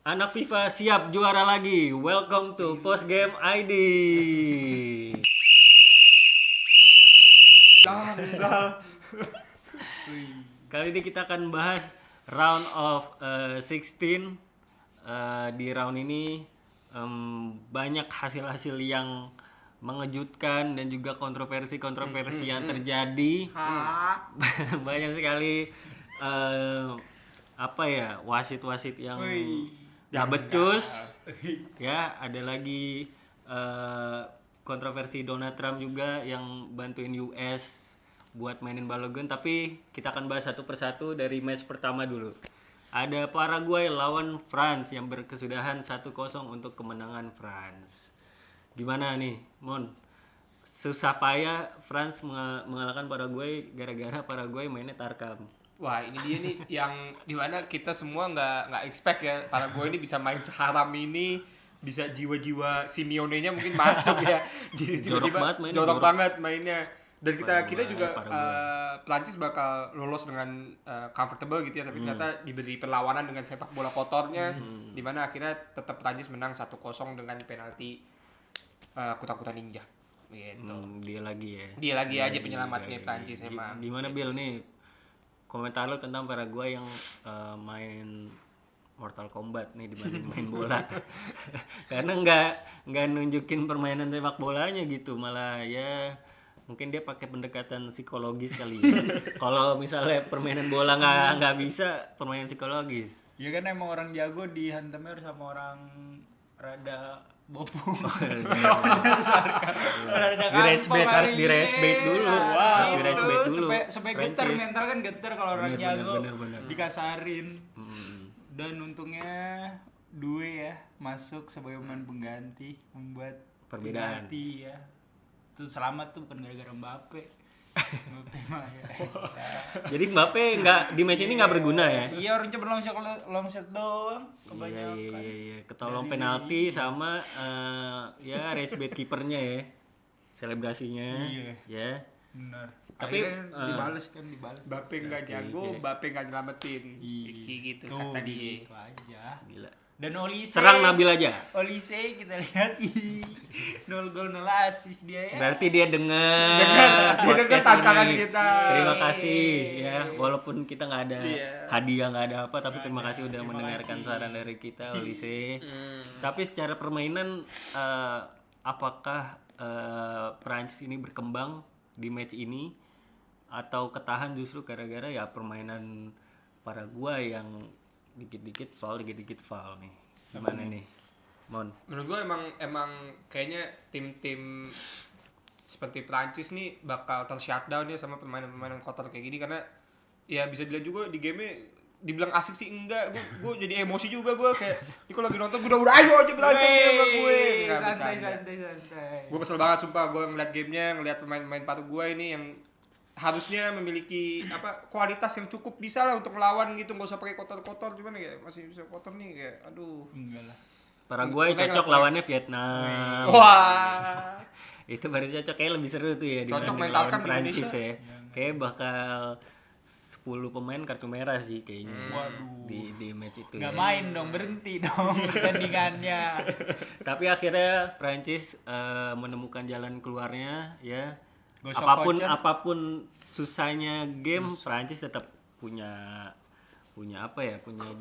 Anak FIFA siap juara lagi. Welcome to Post Game ID. Kali ini kita akan bahas round of 16. Di round ini banyak hasil-hasil yang mengejutkan dan juga kontroversi yang terjadi. Banyak sekali wasit-wasit yang gak becus. Ya, ada lagi kontroversi Donald Trump juga yang bantuin US buat mainin Balogun. Tapi kita akan bahas satu persatu dari match pertama dulu. Ada Paraguay lawan France yang berkesudahan 1-0 untuk kemenangan France. Gimana nih, Mon? Susah payah France mengalahkan Paraguay gara-gara Paraguay mainnya Tarkam. Wah, ini dia nih yang dimana kita semua nggak expect ya Paraguay ini bisa main seharam ini, bisa jiwa-jiwa Simeone-nya mungkin masuk ya. Jorok banget mainnya. Dan kita juga Prancis bakal lolos dengan comfortable gitu ya, tapi ternyata diberi perlawanan dengan sepak bola kotornya, di mana akhirnya tetap Prancis menang 1-0 dengan penalti kuta-kuta ninja. Gitu. Dia lagi ya. Dia lagi aja penyelamatnya Prancis emang. Gimana Bill nih? Komentar lo tentang Paraguay yang main Mortal Kombat nih dibanding main bola. Karena nggak nunjukin permainan sepak bolanya gitu, malah ya mungkin dia pakai pendekatan psikologis kali ya. Kalau misalnya permainan bola nggak bisa, permainan psikologis. Ya kan emang orang jago dihantamnya harus sama orang rada bopung. Harus di rage bait dulu. Harus di rage bait dulu. Supaya getar, mental kan getar kalau orang jago bener. dikasarin. Dan untungnya Due ya masuk sebagai pemain pengganti membuat perbedaan. Ya. Itu selamat tuh bukan gara-gara Mbappe. Jadi Mbappe di match ini nggak berguna ya? Iya, orang cuma long shot doang. Kebanyakan. Iya. Ketolong penalti sama race bait kipernya ya. Selebrasinya. Iya. Ya. Benar. Tapi dibalas. Mbappe nggak jago, Mbappe nggak nyelamatin. Gitu kata dia. Itu aja. Gila. Dan Olise serang Nabil aja. Olise kita lihat 0 gol 0 assist dia ya. Berarti dia dengar tantangan kita. Terima kasih ya, walaupun kita nggak ada hadiah, nggak ada apa, tapi terima kasih udah mendengarkan saran dari kita Olise. Tapi secara permainan apakah Prancis ini berkembang di match ini atau ketahan justru gara-gara ya permainan Paraguay yang dikit-dikit foul nih. Gimana nih, Mon? Menurut gue emang kayaknya tim-tim seperti Prancis nih bakal ter-shutdown ya sama permainan-permainan kotor kayak gini, karena ya bisa dilihat juga di game-nya dibilang asik sih enggak, gue jadi emosi juga gue kayak kalau lagi nonton gue udah ayo aja belajar sama gue. Santai. Gue kesel banget sumpah gue ngeliat gamenya, ngeliat pemain-pemain Paraguay ini yang harusnya memiliki kualitas yang cukup bisa lah untuk melawan gitu, nggak usah pakai kotor-kotor, cuman ya masih bisa kotor nih kayak aduh. Enggak lah. Paraguay cocok lawannya Vietnam. Wah. Itu baru cocok, kayak lebih seru tuh ya dibanding lawan Prancis ya. Kayak bakal 10 pemain kartu merah sih kayaknya. Waduh. Di match itu. Nggak ya. main dong, berhenti dong pertandingannya. Tapi akhirnya Prancis menemukan jalan keluarnya ya. Gosok Apapun susahnya game, Prancis tetap punya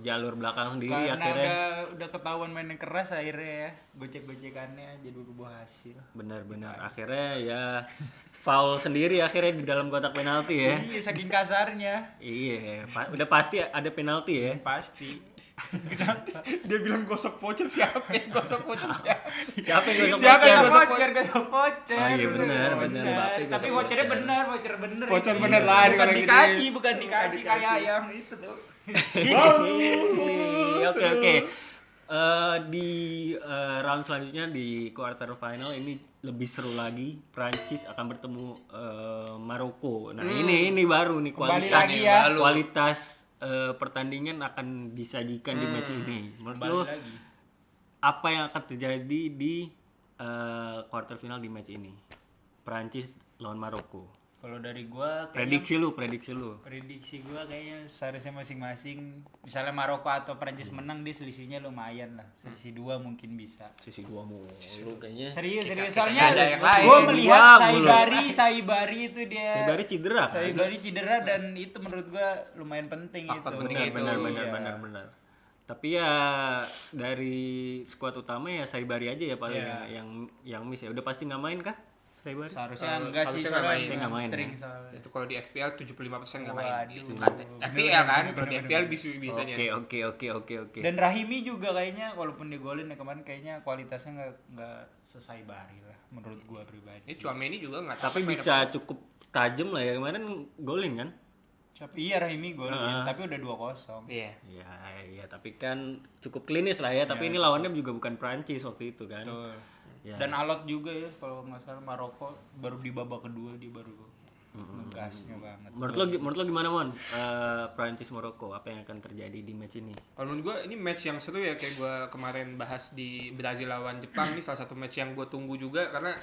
jalur belakang sendiri. Karena akhirnya udah ketahuan mainnya keras akhirnya ya, gocek-gocekannya jadi berbuah hasil. Benar. Akhirnya ya foul sendiri akhirnya di dalam kotak penalti ya. Iya, saking kasarnya. Iya, udah pasti ada penalti ya. Pasti. Kenapa? Dia bilang gosok voucher, siapa yang gosok voucher? Siapa yang gosok voucher? Oh iya benar Mbappe tapi voucher bener. Voucher bener lah, bukan dikasih kayak ayam itu tuh. Oke. Di round selanjutnya di quarter final ini lebih seru lagi. Prancis akan bertemu Maroko. Nah, ini baru nih kualitas pertandingan akan disajikan di match ini. Menurut lu apa yang akan terjadi di quarter final di match ini? Prancis lawan Maroko. Kalau dari gua Prediksi lu. prediksi gua kayaknya seharusnya masing-masing, misalnya Maroko atau Prancis menang, dia selisihnya lumayan lah. Selisih 2 mungkin bisa. Sisi 2 mulu kayaknya. Serius Kita soalnya ada yang lain. gua melihat Dua mulu. Saibari itu dia. Saibari cedera kan? Saibari cedera dan itu menurut gua lumayan penting Faktor itu. penting itu. Benar. Tapi ya dari skuad utama ya Saibari aja ya paling Iya. yang miss ya. Udah pasti nggak main kah? Saibari? Seharusnya enggak sih, seharusnya nggak main. Saya nggak main, string ya. soalnya. Itu kalau di FPL 75% nggak main. Waduh. Itu kan. FPL kan, kalau di FPL biasanya. Oke. Dan Rahimi juga kayaknya walaupun digolin ya kemarin, kayaknya kualitasnya nggak sesaibari lah menurut gua pribadi. Ini Tchouaméni juga nggak tahu. Tapi bisa cukup tajam lah ya, kemarin golin kan? Iya Rahimi golin, tapi udah 2-0. Iya. Ya, tapi kan cukup klinis lah ya. Tapi ini lawannya juga bukan Prancis waktu itu kan. Betul. Ya. Dan alot juga ya kalau nggak salah, Maroko baru di babak kedua dia baru ngegasnya banget. Menurut lo gimana Mon? Prancis Maroko, apa yang akan terjadi di match ini? Kalau menurut gue ini match yang seru ya, kayak gue kemarin bahas di Brazil lawan Jepang. Ini salah satu match yang gue tunggu juga karena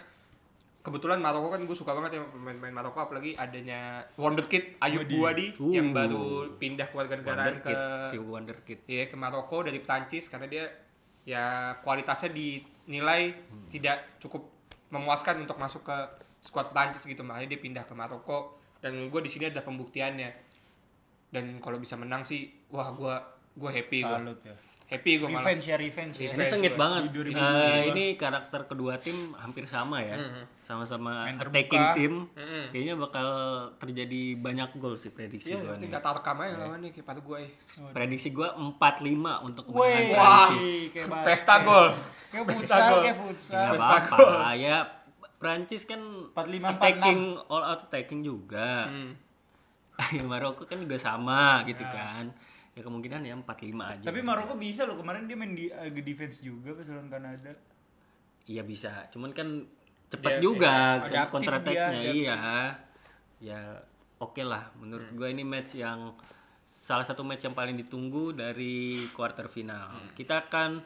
kebetulan Maroko kan gue suka banget ya pemain Maroko, apalagi adanya Wonderkid Ayub Bouadi yang baru pindah kewarganegaraan Wonderkid. Iya, ke Maroko dari Prancis karena dia ya kualitasnya dinilai tidak cukup memuaskan untuk masuk ke skuad Prancis gitu, makanya dia pindah ke Maroko dan gue di sini ada pembuktiannya. Dan kalau bisa menang sih, wah gue happy. Salut ya. Happy gue malah. Revenge ya. Ini sengit gua. banget. Di 2022. Ini karakter kedua tim hampir sama ya. Sama-sama Main attacking terbuka. tim. Kayaknya bakal terjadi banyak gol sih prediksi Iya, gua nanti nih. gak rekam aja lawannya kayak Paraguay. Prediksi gua 4-5 untuk kemenangan Wih, Prancis. kayak Pesta gol. Kayak Pesta futsal, gol. kayak futsal. Enggak Pesta apa-apa. Ya Prancis kan 45-46. attacking, all out attacking juga. Maroko kan juga sama gitu kan. Ya kemungkinan ya 4-5 aja. Tapi Maroko bisa loh, kemarin dia main di defense juga pas lawan Kanada. Iya bisa, cuman kan cepat Dia- juga adaptif counter attack-nya. dia, Iya. Ya oke lah, menurut gue ini match yang salah satu match yang paling ditunggu dari quarter final. Kita akan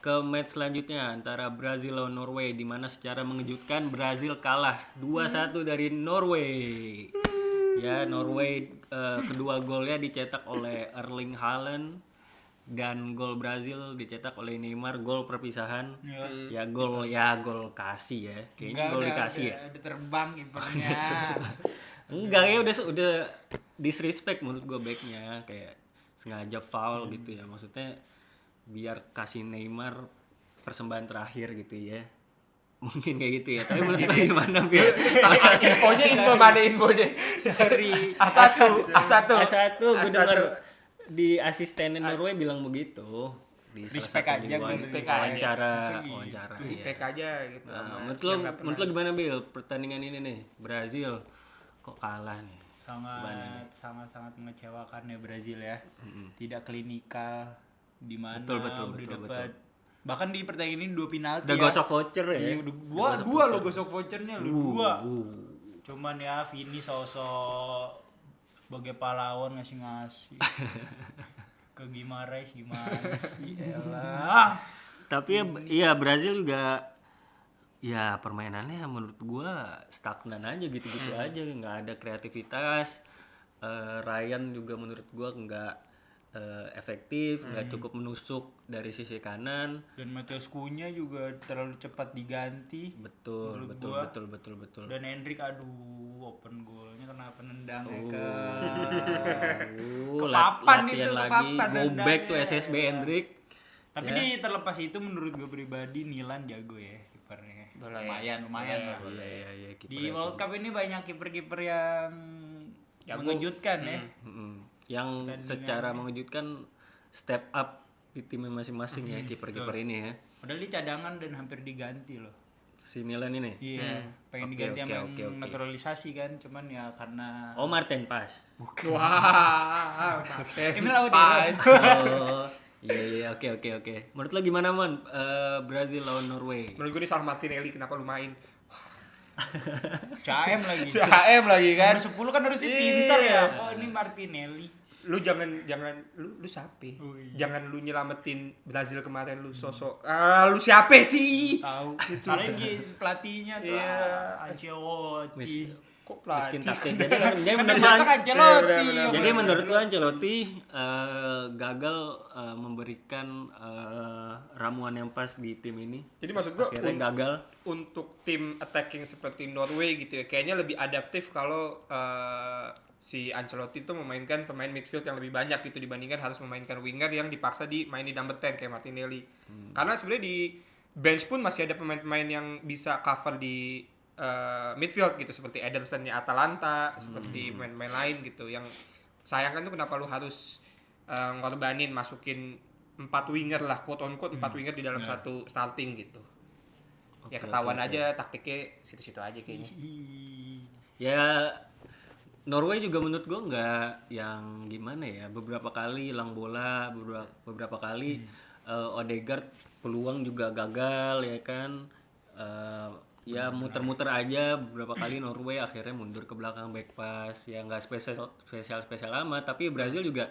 ke match selanjutnya antara Brazil lawan Norway, di mana secara mengejutkan Brazil kalah 2-1 dari Norway. Ya, Norway kedua golnya dicetak oleh Erling Haaland dan gol Brazil dicetak oleh Neymar, gol perpisahan. Ya gol kasih ya. Kayaknya gol dikasih ya. Udah terbang kipernya. Enggak ya, udah disrespect menurut gue backnya, kayak sengaja foul gitu ya, maksudnya biar kasih Neymar persembahan terakhir gitu ya. Mungkin kayak gitu ya. Tapi menurut lo gimana, Bil? Infonya Dari A1 A1 gue denger di asistennya Norway bilang begitu. Di salah Respect satu aja, di gua wawancara. di Iya. spek aja gitu. Nah, menurut lo gimana, Bil? Pertandingan ini nih, Brazil kok kalah nih? sangat mengecewakan ya Brazil ya. Tidak klinikal, di mana Betul. dapat. Bahkan di pertandingan ini 2 penalti. Udah gosok voucher ya? Iya, dua lo gosok vouchernya lo 2. uh. Cuman ya Vini sosok sebagai pahlawan ngasih ke Gimares gimana sih? Elah. Tapi ya Brazil juga ya permainannya menurut gua stagnan aja gitu-gitu aja, nggak ada kreativitas. Ryan juga menurut gua nggak efektif, nggak cukup menusuk dari sisi kanan. Dan Mateus Cunha juga terlalu cepat diganti. Betul. Dan Hendrik aduh open goalnya kena penendangnya Latihan itu, lagi, kepapan go back to nendangnya. SSB Hendrik. Tapi di terlepas itu menurut gue pribadi Milan jago ya kipernya. Lumayan lah. Iya, Di World Cup ini banyak kiper-kiper yang mengejutkan ya. Yang secara mengejutkan step up di timnya masing-masing ya, kiper-kiper ini ya. Padahal di cadangan dan hampir diganti loh. Si Milan ini. Iya, pengen diganti sama oke. yang naturalisasi kan, cuman ya karena Oh, Martin Pas. Wah, Emil Audi. Oh, iya, oke. Menurut lo gimana, Mon? Brazil lawan Norway. menurut gue ini salah Martinelli, kenapa lu main? CM lagi. CHM lagi kan. Nomor 10 kan harusnya pintar ya. Oh, ini Martinelli. Lu jangan lu siapa? Oh, iya. Jangan lu nyelamatin Brazil kemarin lu sosok. Lu siapa sih? Tahu. Paling pelatihnya tuh Iya. Ancelotti. Kok miskin pelatih? taktik. Jadi menurut Masak Ancelotti. jadi menurut gua Ancelotti gagal memberikan ramuan yang pas di tim ini. Jadi maksud gua Akhirnya gagal. untuk tim attacking seperti Norway gitu ya, kayaknya lebih adaptif kalau si Ancelotti itu memainkan pemain midfield yang lebih banyak gitu dibandingkan harus memainkan winger yang dipaksa main di number 10 kayak Martinelli. Karena sebenarnya di bench pun masih ada pemain-pemain yang bisa cover di midfield gitu seperti Ederson-nya Atalanta, seperti pemain-pemain lain gitu. Yang sayangkan tuh kenapa lu harus ngorbanin masukin 4 winger lah, quote on quote 4 winger di dalam satu starting gitu. Ya ketahuan aja taktiknya situ-situ aja kayaknya. Ya Norway juga menurut gue nggak yang gimana ya, beberapa kali hilang bola, beberapa kali Odegaard peluang juga gagal ya kan. Ya muter-muter aja beberapa kali Norway akhirnya mundur ke belakang back pass, ya nggak spesial amat, tapi Brazil juga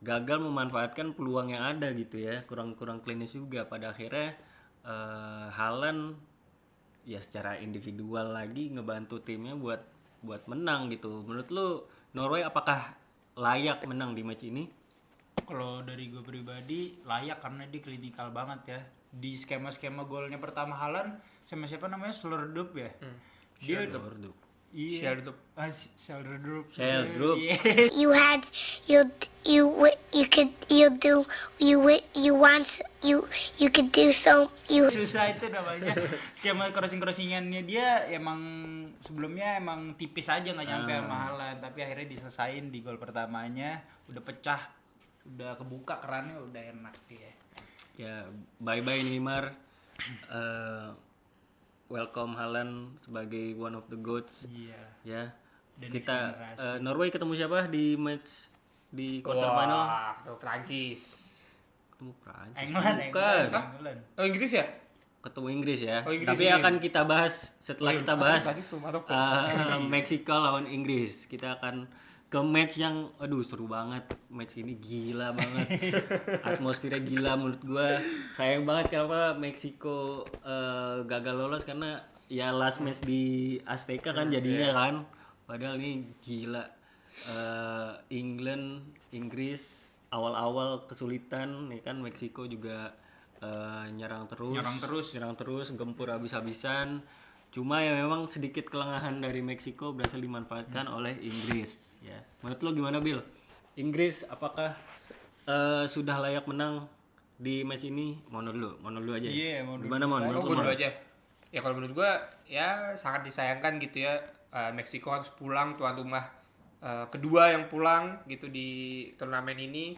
gagal memanfaatkan peluang yang ada gitu ya, kurang klinis juga. Pada akhirnya Haaland ya secara individual lagi ngebantu timnya buat menang gitu. Menurut lu Norway apakah layak menang di match ini? Kalau dari gue pribadi layak karena dia klinikal banget ya. Di skema golnya pertama Haaland sama siapa namanya Slerdrup ya. Dia Slerdrup. Iya. Sheldrup. You had you could do so you Susah itu namanya. Skema crossingannya dia emang sebelumnya emang tipis aja nggak nyampe sama Haaland, tapi akhirnya diselesain di gol pertamanya, udah pecah, udah kebuka kerannya, udah enak dia. Ya bye Neymar. Welcome Haaland sebagai one of the goats. Iya. Ya. Dan Kita generasi. Norway ketemu siapa di match di quarter final? Wah, tuh Prancis. Ketemu Prancis. England. Oh Inggris ya? Ketemu Inggris ya. Oh, Inggris, Tapi Inggris. akan kita bahas setelah kita bahas Prancis tuh Maroko. Meksiko lawan Inggris. Kita akan ke match yang aduh seru banget. Match ini gila banget. Atmosfernya gila menurut gua. Sayang banget kenapa Meksiko gagal lolos karena ya last match di Azteca kan jadinya kan. Padahal ini gila. Inggris awal-awal kesulitan nih kan, Meksiko juga nyerang terus, gempur habis-habisan. Cuma ya memang sedikit kelengahan dari Meksiko berhasil dimanfaatkan oleh Inggris ya. Menurut lo gimana Bill? Inggris apakah sudah layak menang di match ini? Mau dulu aja. Iya, mau dulu. Gimana Mon? Oh, Menurut gue lo, dulu Mon? aja. Ya kalau menurut gue ya sangat disayangkan gitu ya. Meksiko harus pulang, tuan rumah kedua yang pulang gitu di turnamen ini.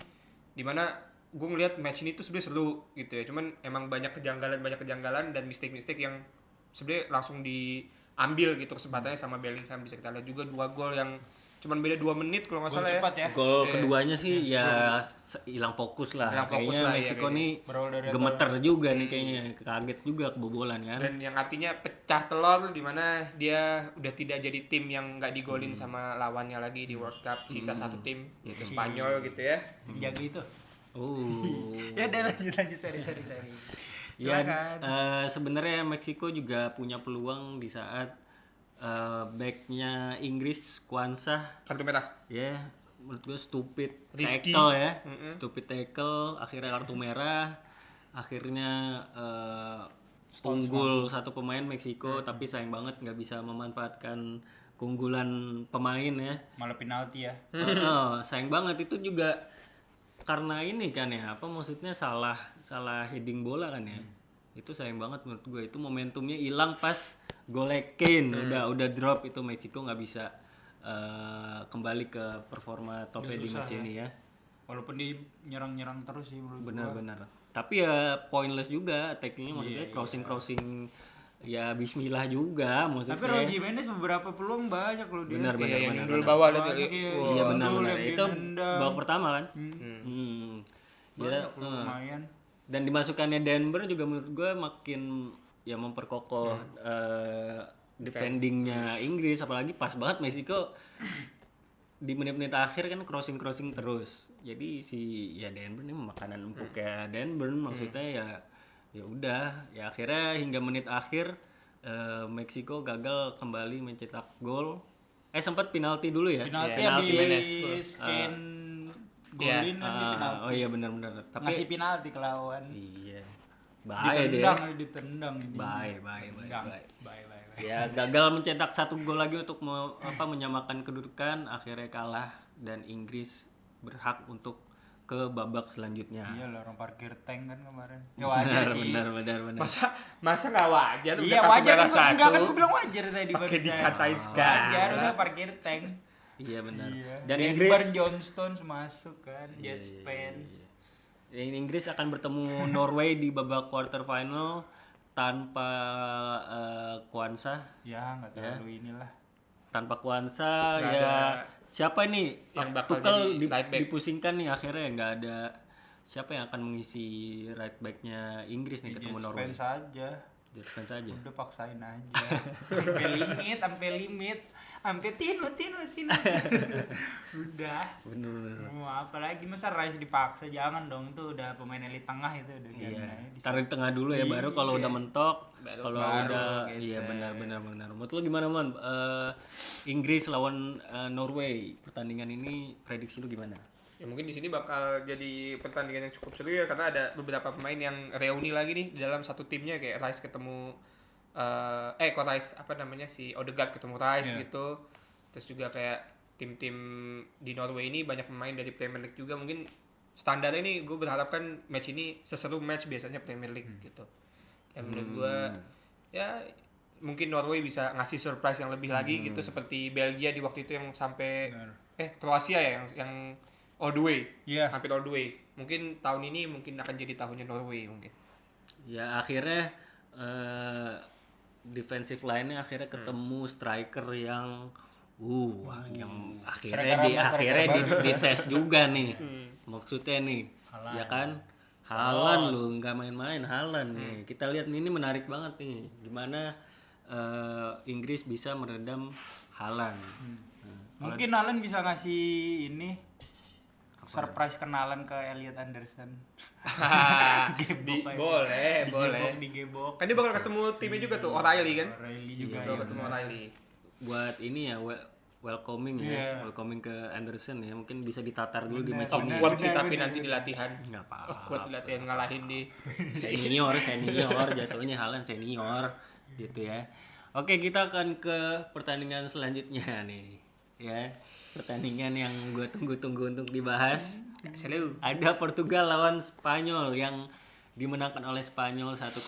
Dimana gue ngeliat match ini tuh sebenarnya seru gitu ya. Cuman emang banyak kejanggalan dan mistake yang sebenarnya langsung diambil gitu kesempatannya sama Bellingham. Bisa kita lihat juga 2 gol yang cuman beda 2 menit kalau nggak Gol salah cepat ya. Gol keduanya sih ya hilang fokus lah. Hilang fokus Kayaknya lah, ya, Meksiko kayaknya. nih Berawal dari gemeter juga nih kayaknya, kaget juga kebobolan kan. Dan yang artinya pecah telur di mana dia udah tidak jadi tim yang nggak digolin sama lawannya lagi di World Cup. Sisa satu tim yaitu Spanyol gitu ya. Jago itu. Ya Ya udah lanjut sorry. ya sebenarnya Meksiko juga punya peluang di saat backnya Inggris Kwanzaa Kartu merah. ya menurut gue stupid Risky. tackle ya. Stupid tackle akhirnya kartu merah, akhirnya unggul satu pemain Meksiko tapi sayang banget nggak bisa memanfaatkan keunggulan pemain ya. Malah penalti ya. Sayang banget itu juga karena ini kan ya, apa maksudnya salah heading bola kan ya. Itu sayang banget menurut gue, itu momentumnya hilang pas golekin. Udah drop itu, Meksiko nggak bisa kembali ke performa topnya di match ini ya. Walaupun dia nyerang terus sih menurut gua. Benar. Tapi ya pointless juga attackingnya, maksudnya crossing ya bismillah juga maksudnya. Tapi Raul Jimenez beberapa peluang banyak loh dia. Benar. Yang dulu bawah lihat Banyak ya. ya. Iya benar. Gol yang Itu ditendang. babak pertama kan. Ya, Banyak loh, lumayan. dan dimasukkannya Denver juga menurut gue makin ya memperkokoh defendingnya Inggris, apalagi pas banget Meksiko di menit-menit akhir kan crossing terus. Jadi si ya Denver ini makanan empuk kayak Denver maksudnya ya udah ya akhirnya hingga menit akhir Meksiko gagal kembali mencetak gol Sempat penalti dulu ya. Penalti Penalti Menes. scan Iya. golin kan di penalti. Oh iya benar-benar. Tapi Ngasih penalti ke lawan. iya. Bahaya deh. Ditendang ini. Bye. Bye. Ya gagal mencetak 1 gol lagi untuk menyamakan kedudukan, akhirnya kalah dan Inggris berhak untuk ke babak selanjutnya. Iya lah, orang parkir tank kan kemarin. Ya wajar sih. Benar. Masa nggak wajar? Iya Udah wajar kartu kan, merah enggak kan satu. gue bilang wajar tadi Pakai barusan. dikatain segala. Wajar udah parkir tank. Iya benar. Iya. Dan Dan Inggris Johnston masuk kan, Jets fans. Inggris akan bertemu Norway di babak quarter final tanpa Kwanza. Ya nggak terlalu inilah. Tanpa Kwanza Nggak ya ada siapa ini yang bakal Tuchel jadi right back. dipusingkan nih akhirnya nggak ada siapa yang akan mengisi right backnya Inggris nih ketemu Jets Norway. fans aja. Jets fans aja. Udah paksain aja. sampai limit. Sampai tino. Udah. Bener. Mau apa lagi masa Rice dipaksa, jangan dong, itu udah pemain elit tengah itu udah Iya. biarin aja. Taruh di tengah dulu ya baru kalau udah mentok. Kalau baru udah geser. iya benar. Menurut lo gimana Mon? Inggris lawan Norway pertandingan ini prediksi lu gimana? Ya mungkin di sini bakal jadi pertandingan yang cukup seru ya karena ada beberapa pemain yang reuni lagi nih di dalam satu timnya kayak Rice ketemu kok Rice apa namanya si Odegaard ketemu Rice gitu. Terus juga kayak tim-tim di Norway ini banyak pemain dari Premier League juga, mungkin standarnya nih gue berharap kan match ini seseru match biasanya Premier League gitu. Ya menurut gue ya mungkin Norway bisa ngasih surprise yang lebih lagi gitu seperti Belgia di waktu itu yang sampai Kroasia ya yang all the way. Iya. Hampir all the way. Mungkin tahun ini mungkin akan jadi tahunnya Norway mungkin. Ya akhirnya defensive line-nya akhirnya ketemu striker yang yang akhirnya dites juga nih. Maksudnya nih, ya kan? Haaland lu nggak main-main Haaland nih. Kita lihat ini menarik banget nih. Gimana Inggris bisa meredam Haaland. Mungkin Alan bisa ngasih ini surprise kenalan ke Elliot Anderson. Boleh. Digebok. Kan dia bakal ketemu timnya juga tuh, O'Reilly kan? O'Reilly juga Bakal ya. ketemu O'Reilly. Buat ini ya welcoming Iya. welcoming ke Anderson ya. Mungkin bisa ditatar dulu di match Top ini. kuat sih tapi nanti di latihan. Nggak apa-apa. Kuat di latihan ngalahin di senior jatuhnya Haaland senior gitu ya. Oke, kita akan ke pertandingan selanjutnya nih ya. Pertandingan yang gue tunggu-tunggu untuk dibahas. Selalu. Ada Portugal lawan Spanyol yang dimenangkan oleh Spanyol 1-0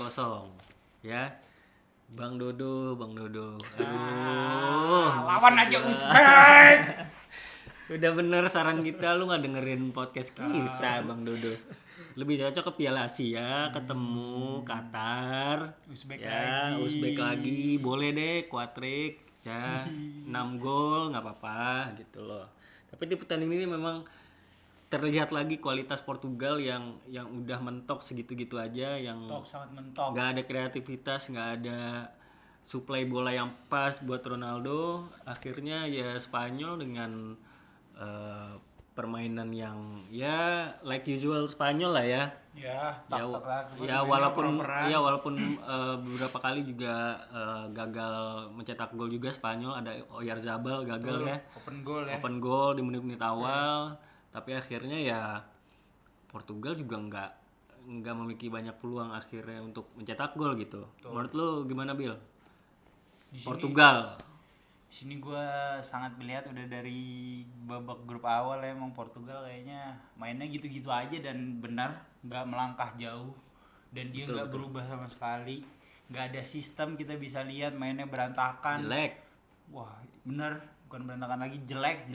ya. Bang Dodo. Aduh. Lawan aja Uzbek. Udah bener saran kita, lu nggak dengerin podcast kita Bang Dodo. Lebih cocok ke Piala Asia, ketemu Qatar, Uzbek ya, lagi. Uzbek lagi, boleh deh, kuatrik, ya, 6 gol nggak apa-apa gitu loh. Tapi di pertandingan ini memang terlihat lagi kualitas Portugal yang udah mentok segitu-gitu aja, yang Sangat mentok. nggak ada kreativitas, nggak ada suplai bola yang pas buat Ronaldo. Akhirnya ya Spanyol dengan permainan yang ya like usual Spanyol lah ya. Walaupun beberapa kali juga gagal mencetak gol juga Spanyol, ada Oyarzabal gagal ya. Open goal di menit-menit awal. Tapi akhirnya ya Portugal juga nggak memiliki banyak peluang akhirnya untuk mencetak gol gitu. Menurut lu gimana Bill? Portugal. Di sini gue sangat melihat udah dari babak grup awal ya, emang Portugal kayaknya mainnya gitu-gitu aja dan benar nggak melangkah jauh dan dia nggak berubah sama sekali. Nggak ada sistem, kita bisa lihat mainnya berantakan. Jelek. Wah bener, bukan berantakan lagi, jelek.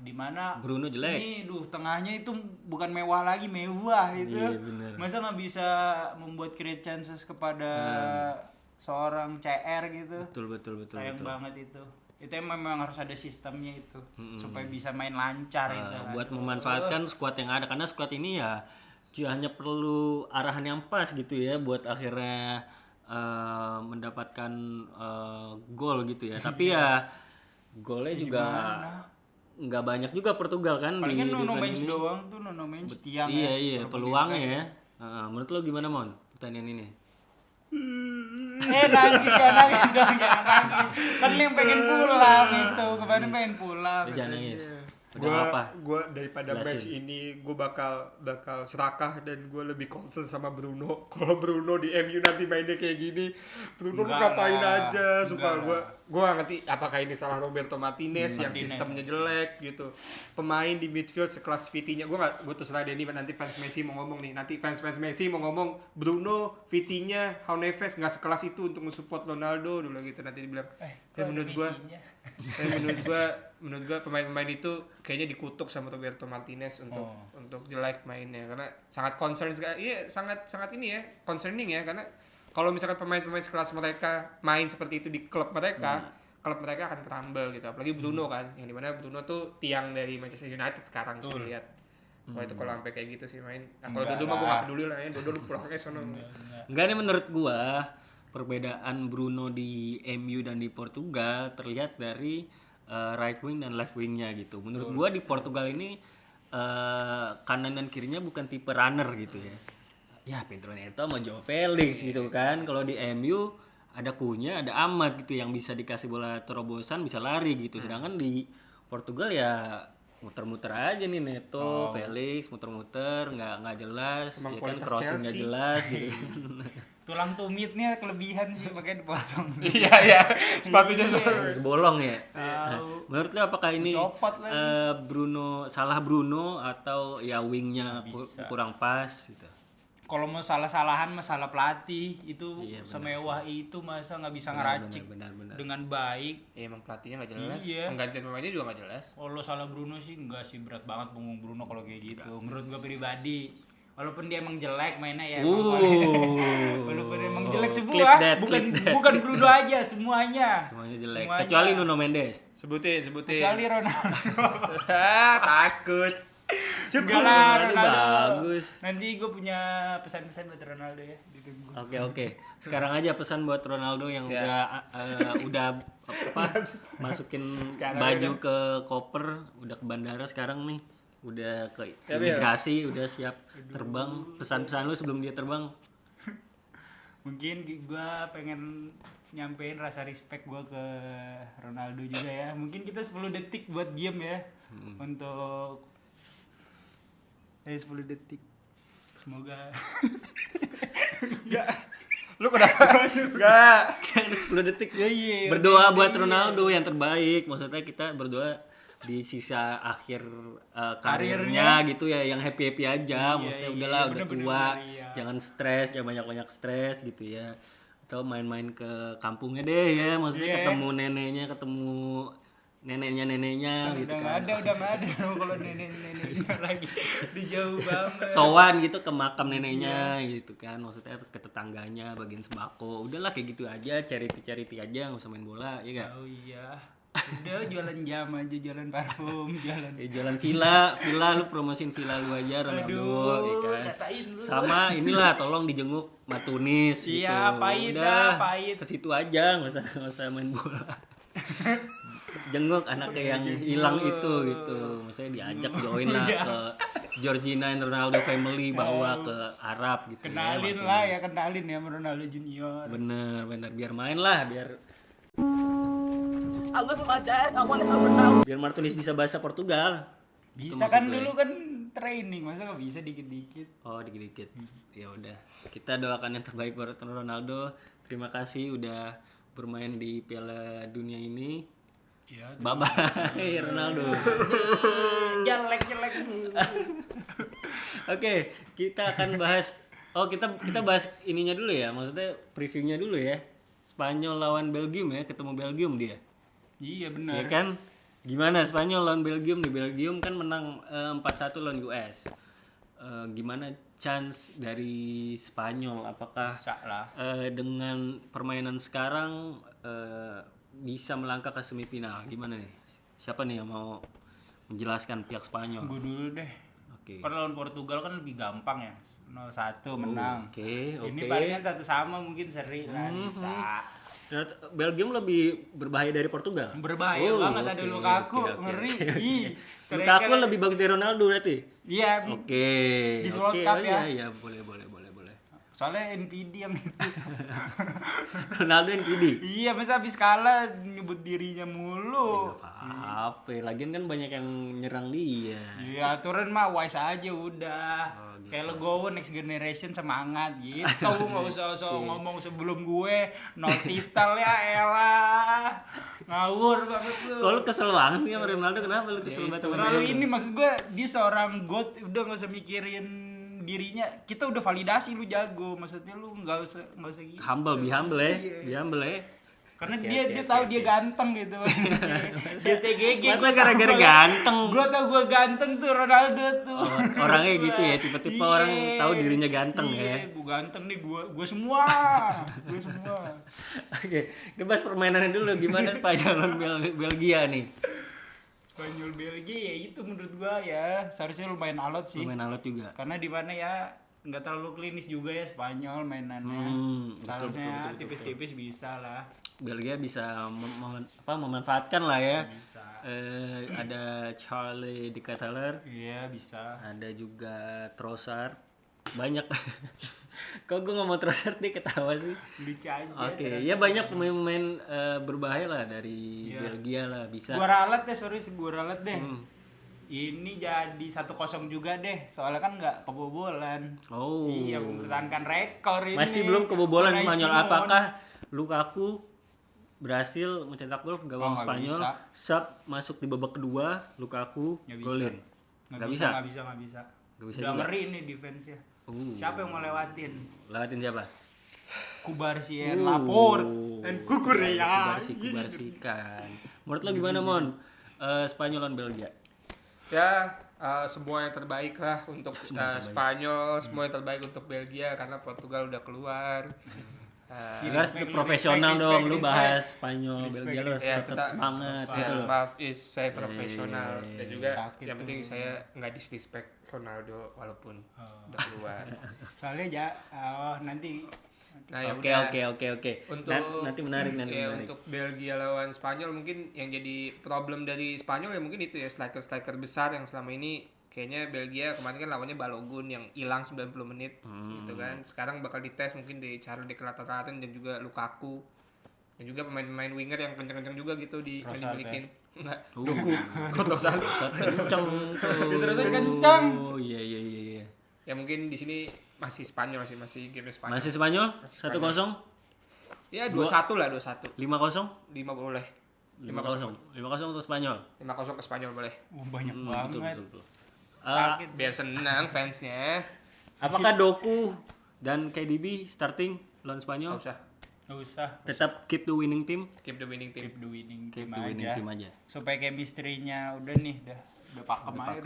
Dimana Bruno jelek. ini tengahnya itu bukan mewah lagi, mewah itu. Iya, bener. Masa nggak bisa membuat create chances kepada seorang CR gitu. Betul. Sayang banget itu memang harus ada sistemnya itu supaya bisa main lancar itu kan. Buat memanfaatkan skuad yang ada, karena skuad ini ya hanya perlu arahan yang pas gitu ya buat akhirnya mendapatkan gol gitu ya. Tapi ya golnya juga nggak banyak juga Portugal kan. Paling kan di Nuno event Mendes ini. doang tuh, Nuno Mendes tiang. Iya peluangnya ya. Menurut lo gimana Mon pertandingan ini? Nangis dong, jangan nangis. Kan lu yang pengen pulang itu, kemarin pengen pulang. Jangan nangis. Udah apa? Gua daripada Jelasin. match ini gue bakal serakah dan gue lebih concern sama Bruno. Kalau Bruno di MU nanti mainnya kayak gini, Bruno lu Enggak ngapain lah. aja? Sumpah Enggak gue gak ngerti apakah ini salah Roberto Martinez yang Martinez. sistemnya jelek gitu. Pemain di midfield sekelas Vitinha, gue terserah Denny nanti fans Messi mau ngomong nih. Nanti fans Messi mau ngomong Bruno, Vitinha, João Neves nggak sekelas itu untuk mensupport Ronaldo dulu gitu, nanti dibilang. Dan menurut gua pemain-pemain itu kayaknya dikutuk sama Roberto Martinez untuk jelek mainnya karena sangat concern sekali. Iya, sangat ini ya, concerning ya, karena kalau misalkan pemain-pemain sekelas mereka main seperti itu di klub mereka, klub mereka akan crumble gitu. Apalagi Bruno kan, yang dimana Bruno tuh tiang dari Manchester United sekarang sih lihat. Wah itu kalau sampai kayak gitu sih main. Nah, kalau Dodo mah gua gak peduli lah ya, Dodo lu pulang aja sono. Enggak nih, menurut gua perbedaan Bruno di MU dan di Portugal terlihat dari right wing dan left wingnya gitu. Menurut gua di Portugal ini kanan dan kirinya bukan tipe runner gitu ya. Ya Pedro Neto sama Joao Felix gitu kan. Kalau di MU ada Cunha, ada Ahmad gitu yang bisa dikasih bola terobosan, bisa lari gitu. Sedangkan di Portugal ya muter-muter aja nih Neto, Felix muter-muter nggak jelas, Emang ya kan kualitas crossing nggak Chelsea. jelas gitu. Tulang tumitnya kelebihan sih, makanya dipotong. Iya, sepatunya Bolong ya. Tahu. Menurut lo apakah ini Copot lagi. salah Bruno atau ya wingnya kurang pas gitu? Kalau mau salah-salahan masalah pelatih itu Iya, benar semewah itu masa nggak bisa ngeracik benar. dengan baik. ya emang pelatihnya nggak jelas, Iya. penggantian pemainnya juga nggak jelas. Kalau salah Bruno sih enggak sih, berat banget punggung Bruno kalau kayak gitu. Menurut gua pribadi, walaupun dia emang jelek mainnya ya. Walaupun emang jelek semua, Clip that. bukan Bruno aja, semuanya. Semuanya jelek. Semuanya. Kecuali Nuno Mendes. Sebutin. Kecuali Ronaldo. Takut. Enggak lah, Ronaldo bagus. Nanti gue punya pesan-pesan buat Ronaldo ya. Ditunggu. Oke. Sekarang aja pesan buat Ronaldo yang udah masukin baju ke koper, udah ke bandara sekarang nih. Udah ke imigrasi, udah siap terbang. Pesan-pesan lu sebelum dia terbang. Mungkin gue pengen nyampein rasa respect gue ke Ronaldo juga ya. Mungkin kita 10 detik buat diem ya. Untuk 10 detik. Semoga Lu kenapa? Enggak. Kan 10 detik. iya. Berdoa buat Ronaldo yang terbaik. Maksudnya kita berdoa di sisa akhir karirnya gitu ya, yang happy aja. Maksudnya udahlah, udah tua, jangan stres, jangan banyak stres gitu ya. Atau main-main ke kampungnya deh ya, maksudnya ketemu neneknya, ketemu neneknya gitu kan. udah nggak ada kalau neneknya lagi di jauh banget. Sowan gitu ke makam neneknya gitu kan, maksudnya ke tetangganya bagiin sembako. Udahlah kayak gitu aja, charity aja, nggak usah main bola ya kan. Oh iya. Udah jualan jam aja, jualan parfum, Jualan villa lu promosiin villa lu aja Ronaldo ya kan. rasain lu. Sama inilah tolong dijenguk Matunis gitu. Iya, pahit Udah, pahit. ke situ aja, nggak usah main bola. Jenguk anaknya yang hilang itu gitu. Maksudnya diajak join lah ke Georgina and Ronaldo family, bawa ke Arab gitu. Kenalin ya, lah ya, kenalin ya sama Ronaldo Junior. Bener biar main lah, biar I live with my dad. I want to help her out. biar Martinez bisa bahasa Portugal. Bisa kan dulu kan training, masa nggak bisa dikit-dikit. Oh, dikit-dikit. Ya udah. Kita doakan yang terbaik buat Ronaldo. Terima kasih udah bermain di Piala Dunia ini. Iya. Bye bye Ronaldo. Jelek. Oke, kita akan bahas. Oh, kita bahas ininya dulu ya. Maksudnya previewnya dulu ya. Spanyol lawan Belgium ya, ketemu Belgium dia. Iya Ya benar. kan? Gimana Spanyol lawan Belgium? Di Belgium kan menang 4-1 lawan US. Gimana chance dari Spanyol? Apakah Bisa lah. dengan permainan sekarang bisa melangkah ke semifinal? Gimana nih? Siapa nih yang mau menjelaskan pihak Spanyol? Gue dulu deh. Oke. Kan lawan Portugal kan lebih gampang ya. 0-1 menang. Oke. Ini palingan 1 sama mungkin seri lah bisa. Ternyata Belgium lebih berbahaya dari Portugal. Berbahaya banget, ada oke, Lukaku, oke. ngeri. Ih, Lukaku lebih bagus dari Ronaldo berarti. Iya. Oke. Di World Oke, Cup oh ya. Iya, boleh. Soalnya NPD yang itu. Ronaldo yang kidi. Iya, masa habis kalah nyebut dirinya mulu. Apa? Lagian kan banyak yang nyerang dia. Iya, aturan mah wise aja udah. Gitu. Kayak legowo next generation semangat gitu. Enggak usah ngomong sebelum gue nol titel ya elah. Ngawur banget lu. Kalau lu kesel banget nih sama Ronaldo, kenapa lu kesel banget sama Terlalu Ronaldo? ini maksud gue dia seorang god, udah nggak usah mikirin dirinya. Kita udah validasi lu jago, maksudnya lu nggak usah gitu. Humble, be humble ya. Be humble ya. Karena Oke, dia oke, dia oke, tahu oke. dia ganteng gitu. GTGG. Masa gara-gara ganteng? Gua tau gua ganteng tuh Ronaldo tuh. Oh, orangnya gitu ya, tipe-tipe orang tahu dirinya ganteng ya. Iya, gua ganteng nih, gua semua. Gua semua. Oke, kita bahas permainannya dulu. Gimana Spanyol lawan Belgia nih? Spanyol Belgia ya itu menurut gua ya seharusnya lumayan alot sih. Lumayan alot juga. Karena di mana ya nggak terlalu klinis juga ya Spanyol mainannya. Betul, Seharusnya betul. tipis-tipis bisa lah. Belgia bisa memanfaatkan lah ya. Bisa. Ada Charlie de Ketelaere, Iya bisa. ada juga Trossard. Banyak. Kok gue ngomong Trossard nih ketawa sih. Lucu aja. Oke, ya banyak pemain-pemain berbahaya lah dari Iya. Belgia lah bisa. Gua ralat deh, sorry gua ralat deh. Ini jadi 1-0 juga deh, soalnya kan nggak kebobolan. Oh. Iya, mempertahankan rekor ini. Masih belum kebobolan Unai Spanyol. Simon. Apakah Lukaku berhasil mencetak gol ke gawang Oh, nggak Spanyol? bisa. Sub masuk di babak kedua, Lukaku Nggak bisa. golin. Nggak bisa. Nggak bisa. Nggak bisa Udah juga. ngeri nih defense-nya. Siapa yang mau lewatin? Lewatin siapa? Kubarsien, Laporte, dan Kukureya. Kubarsikan. Menurut lo gimana Mon? Spanyol lawan Belgia. Ya semua yang terbaik lah untuk Spanyol, semua yang terbaik untuk Belgia karena Portugal udah keluar. Lu harus profesional respect, dong, lu respect. bahas Spanyol, Belgia lu harus Ya, tetap semangat ya, gitu loh. maaf saya profesional dan juga Sakit yang tuh. penting saya nggak disrespect Ronaldo walaupun udah keluar. Soalnya nanti Nah, ya Oke, udah. oke. Untuk Nanti menarik. Untuk Belgia lawan Spanyol mungkin yang jadi problem dari Spanyol ya mungkin itu ya striker besar yang selama ini kayaknya Belgia kemarin kan lawannya Balogun yang hilang 90 menit gitu kan. Sekarang bakal dites mungkin di Charles de Ketelaere dan juga Lukaku. Dan juga pemain-pemain winger yang kencang-kencang juga gitu yang dimilikin. Enggak. Kok Trossard. Kenceng tuh. Terus kenceng. Oh iya. Ya mungkin di sini masih Spanyol sih, masih game Spanyol. Masih Spanyol? 1-0? Ya 2-1 lah, 2-1. 5-0? 5 boleh. 5-0 untuk Spanyol. 5-0 ke Spanyol boleh. banyak banget. Betul. Biar senang fansnya. Apakah Doku dan KDB starting lawan Spanyol? Nggak usah. Nggak usah. Tetap keep the winning team? Keep the winning team. Keep the winning Keep team the winning aja. team aja. Supaya chemistry-nya udah nih, udah pakem aja.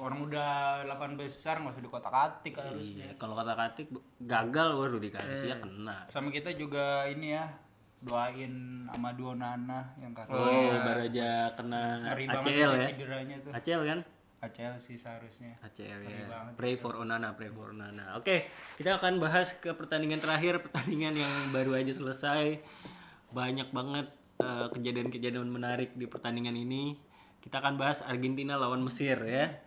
Orang udah 8 besar nggak usah dikotak-atik harusnya. Iya, kalau kata-katik gagal waduh dikasih ya kena. Sama kita juga ini ya, doain sama Nana yang karena Oh, baru aja kena ngeri banget ACL tuh ya. cederanya tuh. ACL kan? ACL sih seharusnya. ACL Ngeri ya. banget. Pray for Onana. Oke, kita akan bahas ke pertandingan terakhir, pertandingan yang baru aja selesai. Banyak banget kejadian-kejadian menarik di pertandingan ini. Kita akan bahas Argentina lawan Mesir ya.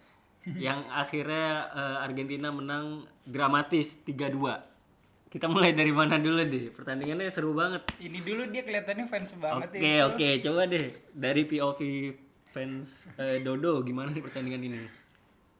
Yang akhirnya Argentina menang dramatis 3-2. Kita mulai dari mana dulu deh? Pertandingannya seru banget. Ini dulu dia kelihatannya fans banget Oke, coba deh dari POV fans Dodo gimana nih pertandingan ini?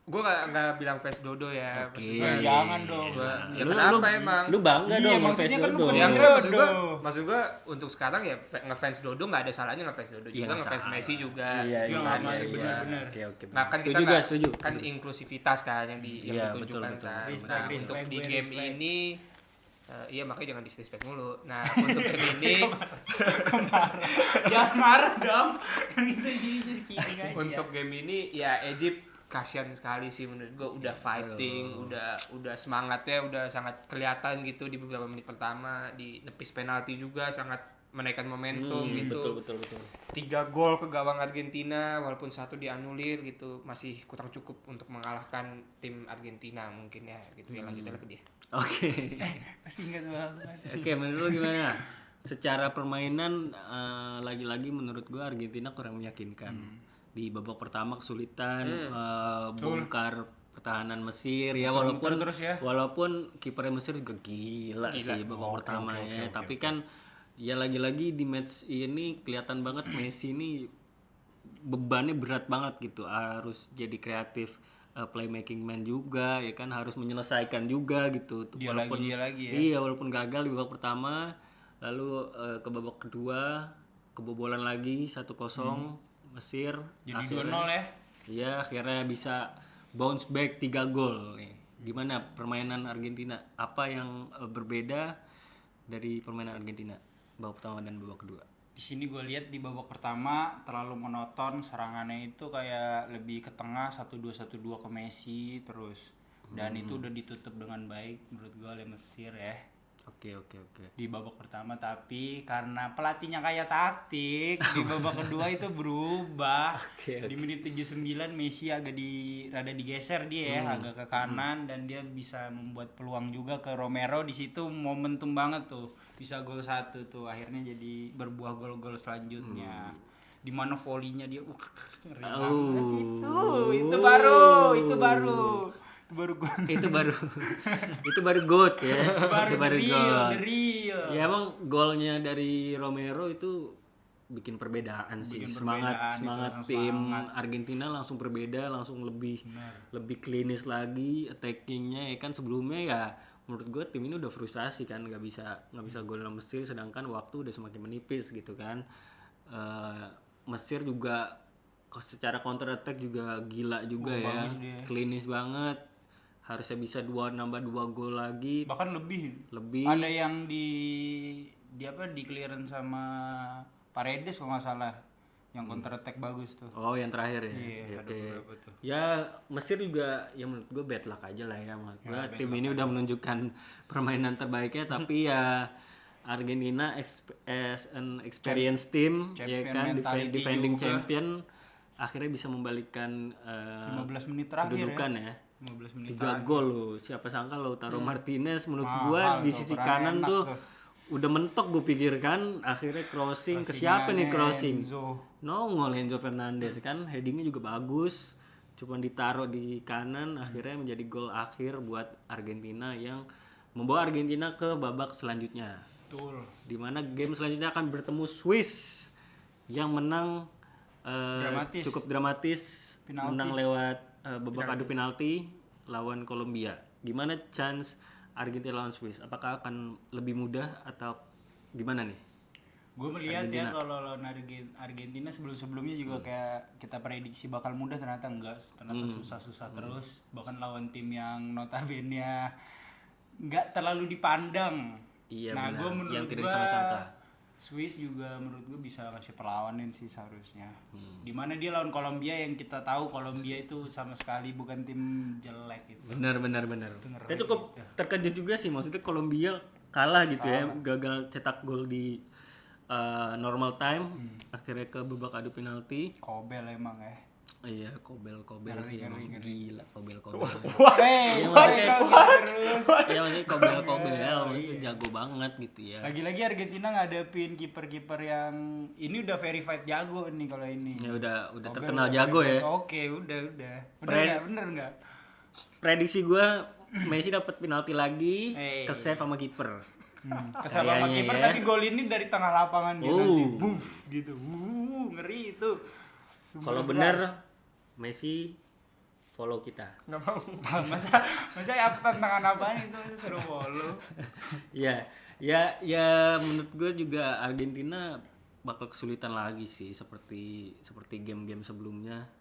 Gue nggak bilang fans Dodo ya. Oke. Jangan dong. Ya kenapa emang? Lu bangga Iya, dong sama maksudnya fans kan Dodo. bukan Ya yang enggak, Dodo. maksud gua untuk sekarang ya ngefans Dodo nggak ada salahnya ngefans Dodo Iya, juga nggak ngefans salah. Messi juga. Iya, gitu iya, kan, iya, maksud iya. gua. benar. Oke. Nah kan kita Setuju. kan inklusivitas kan yang Iya, ditunjukkan betul. kan. Respect, Nah, respect, untuk di gue game respect. ini iya makanya jangan disrespect mulu. Nah untuk game ini Jangan marah dong. Kan itu sih kidding aja. untuk game ini ya Egypt kasihan sekali sih menurut gue udah fighting, udah semangatnya udah sangat kelihatan gitu di beberapa menit pertama, di nepis penalti juga sangat menaikkan momentum gitu. Betul. 3 gol ke gawang Argentina walaupun 1 dianulir gitu masih kurang cukup untuk mengalahkan tim Argentina mungkin ya gitu ya lanjut aja ke dia. Oke. Pasti ingat banget. Oke, menurut lu gimana? Secara permainan lagi-lagi menurut gua Argentina kurang meyakinkan. Di babak pertama kesulitan bongkar pertahanan Mesir ya, walaupun terus ya. walaupun kipernya Mesir juga gila sih babak pertamanya, tapi kan ya lagi-lagi di match ini kelihatan banget Messi ini bebannya berat banget gitu, harus jadi kreatif, playmaking man juga ya kan, harus menyelesaikan juga gitu. Dia lagi ya. Iya, walaupun gagal di babak pertama, lalu ke babak kedua kebobolan lagi 1-0 Mesir. Jadi 2-0 ya. Iya, akhirnya bisa bounce back 3 gol nih. Gimana permainan Argentina? Apa yang berbeda dari permainan Argentina babak pertama dan babak kedua? Di sini gue lihat di babak pertama terlalu monoton, serangannya itu kayak lebih ke tengah 1-2 ke Messi terus. Dan itu udah ditutup dengan baik menurut gue oleh Mesir ya. Oke. Di babak pertama, tapi karena pelatihnya kayak taktik di babak kedua itu berubah. Oke. Di menit 79 Messi rada digeser dia ya, agak ke kanan dan dia bisa membuat peluang juga ke Romero. Di situ momentum banget tuh, bisa gol 1 tuh, akhirnya jadi berbuah gol-gol selanjutnya. Di mana volley-nya dia ngeri banget. Itu baru gua. itu baru goat ya. Itu baru the goat. real. Ya emang golnya dari Romero itu bikin perbedaan sih. Semangat tim Argentina langsung berbeda, langsung lebih klinis lagi attackingnya ya kan. Sebelumnya ya menurut gue tim ini udah frustasi kan, nggak bisa gol dalam Mesir, sedangkan waktu udah semakin menipis gitu kan. Mesir juga secara counter attack juga gila juga ya, klinis banget. Harusnya bisa nambah 2 gol lagi, Bahkan lebih. Ada yang di clearance sama Paredes kalau nggak salah, yang counter attack bagus tuh. Oh, yang terakhir ya. Iya, Ya, ada oke. beberapa tuh. Ya Mesir juga ya menurut gue bad luck aja lah ya. Menurut gue tim ini udah menunjukkan permainan terbaiknya, tapi ya Argentina as an experienced team ya kan, defending champion, akhirnya bisa membalikkan 15 menit terakhir kedudukan ya. 15 menit 3 gol loh. Siapa sangka Lautaro Martinez menurut Mahal gua di tuh, sisi peran kanan enak tuh tuh. udah mentok gue pikirkan, akhirnya crossing ke siapa nih crossing? Enzo. Nongol Enzo Fernandez kan, headingnya juga bagus. Cuma ditaruh di kanan, akhirnya menjadi gol akhir buat Argentina yang membawa Argentina ke babak selanjutnya. Betul. Di mana game selanjutnya akan bertemu Swiss yang menang cukup dramatis, menang lewat babak adu penalti lawan Kolombia. Gimana chance Argentina lawan Swiss? Apakah akan lebih mudah atau gimana nih? Gue melihat ya kalau lawan Argentina sebelum-sebelumnya juga kayak kita prediksi bakal mudah, ternyata enggak, ternyata susah-susah terus. Bahkan lawan tim yang notabene enggak terlalu dipandang. Iya, nah, benar. gue menurut Yang tidak gue disangka-sangka. Swiss juga menurut gue bisa ngasih perlawanan sih seharusnya. Dimana dia lawan Kolombia yang kita tahu Kolombia itu sama sekali bukan tim jelek gitu. Benar. Saya cukup terkejut juga sih, maksudnya Kolombia kalah gitu ya, gagal cetak gol di normal time, akhirnya ke babak adu penalti. Kobel emang ya. Iya, Kobel sih emang gila, Kobel. Hey, Iya, maksudnya Kobel itu jago banget gitu ya. Lagi-lagi Argentina ngadepin kiper-kiper yang ini udah verified jago nih kalau ini. Ya udah Kobel terkenal udah jago ya. Oke, udah. Bener nggak? Prediksi gua Messi dapat penalti lagi, Hey. ke save sama kiper. Kesal sama Kayaknya kiper ya. tapi gol ini dari tengah lapangan gitu nanti. Buff gitu. Ngeri itu. Kalau bener Messi follow kita. Nggak mau. masa apa tantangan apaan itu suruh follow. Ya menurut gue juga Argentina bakal kesulitan lagi sih seperti game-game sebelumnya.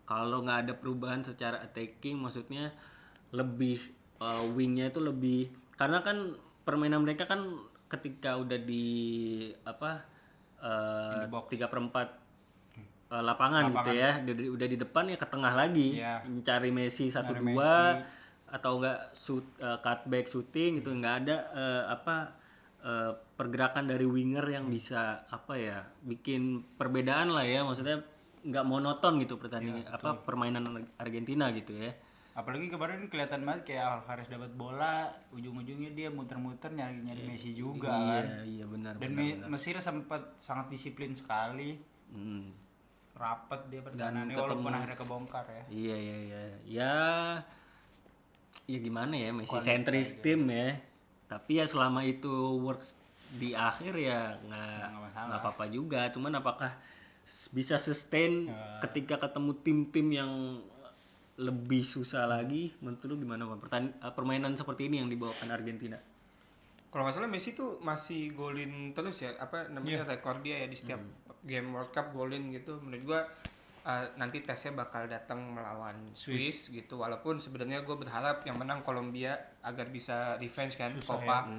Kalau nggak ada perubahan secara attacking, maksudnya lebih wingnya itu lebih, karena kan permainan mereka kan ketika udah di 3/4 lapangan gitu ya, udah di depan ya ke tengah lagi, mencari Messi 1-2 atau enggak cutback shooting gitu, nggak ada pergerakan dari winger yang bisa bikin perbedaan lah ya, maksudnya nggak monoton gitu pertandingan permainan Argentina gitu ya. Apalagi kemarin kelihatan banget kayak Alvarez dapat bola, ujung-ujungnya dia muter-muter nyari Messi juga kan. Iya benar. Dan Mesir sempat sangat disiplin sekali. Rapat dia pertahanannya walaupun akhirnya kebongkar ya. Iya. Ya ya gimana ya, Messi sentris tim ya. Tapi ya selama itu works di akhir ya nggak apa-apa juga. Cuman apakah bisa sustain ketika ketemu tim-tim yang lebih susah lagi? Menurut lu gimana Bang? Permainan seperti ini yang dibawakan Argentina? Kalau nggak salah Messi tuh masih golin terus ya, apa namanya rekor dia ya di setiap game World Cup golin gitu. Menurut gua nanti tesnya bakal datang melawan Swiss gitu. Walaupun sebenarnya gue berharap yang menang Kolombia agar bisa revenge kan Copa.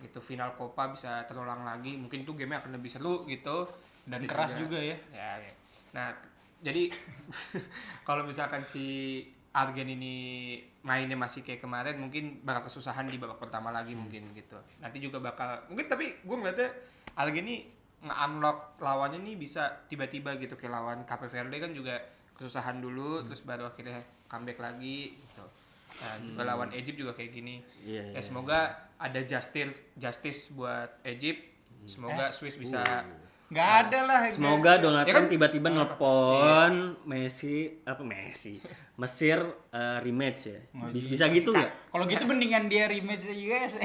Gitu final Copa bisa terulang lagi. Mungkin itu gamenya akan lebih seru gitu Dan keras juga ya. Ya. Nah, jadi kalau misalkan si Argen ini mainnya masih kayak kemarin, mungkin bakal kesusahan di babak pertama lagi mungkin gitu. Nanti juga bakal mungkin, tapi gue ngeliatnya Argen ini nge-unlock lawannya nih bisa tiba-tiba gitu, kayak lawan Cape Verde kan juga kesusahan dulu terus baru akhirnya comeback lagi gitu. Nah, juga lawan Egypt juga kayak gini. Semoga ada justice buat Egypt. Semoga Swiss bisa. Nggak ada lah. Semoga Donald Ya Trump kan? tiba-tiba nelpon Messi Mesir rematch ya. Bisa gitu nggak? Kalau gitu mendingan dia rematch US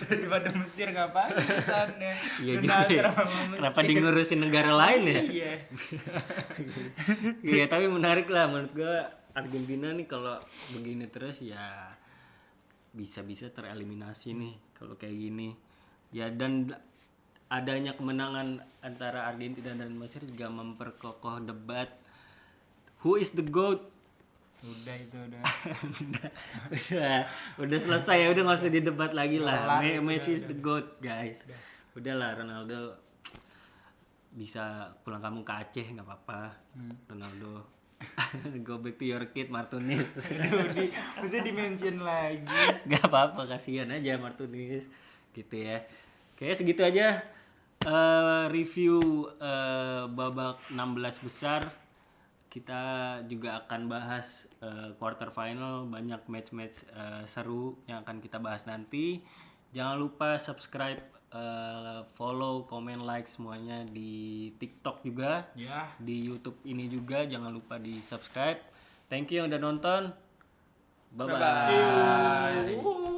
daripada Mesir, ngapain sana. Iya juga ya. Kenapa di ngurusin negara lain ya? Iya. Iya, tapi menarik lah menurut gua. Argentina nih kalau begini terus ya bisa-bisa tereliminasi nih kalau kayak gini. Ya, dan adanya kemenangan antara Argentina dan Mesir juga memperkokoh debat who is the GOAT. Udah itu udah. udah selesai ya, udah nggak usah didebat lagi lah. Messi is the GOAT guys. Udahlah, Ronaldo bisa pulang kampung ke Aceh nggak apa-apa. Ronaldo go back to your kid Martinez. Mesti di-mention lagi. Gak apa-apa, kasihan aja Martinez gitu ya. Kayaknya segitu aja review babak 16 besar. Kita juga akan bahas quarter final, banyak match-match seru yang akan kita bahas nanti. Jangan lupa subscribe, follow, comment, like semuanya di TikTok juga, di YouTube ini juga. Jangan lupa di subscribe. Thank you yang udah nonton. Bye bye.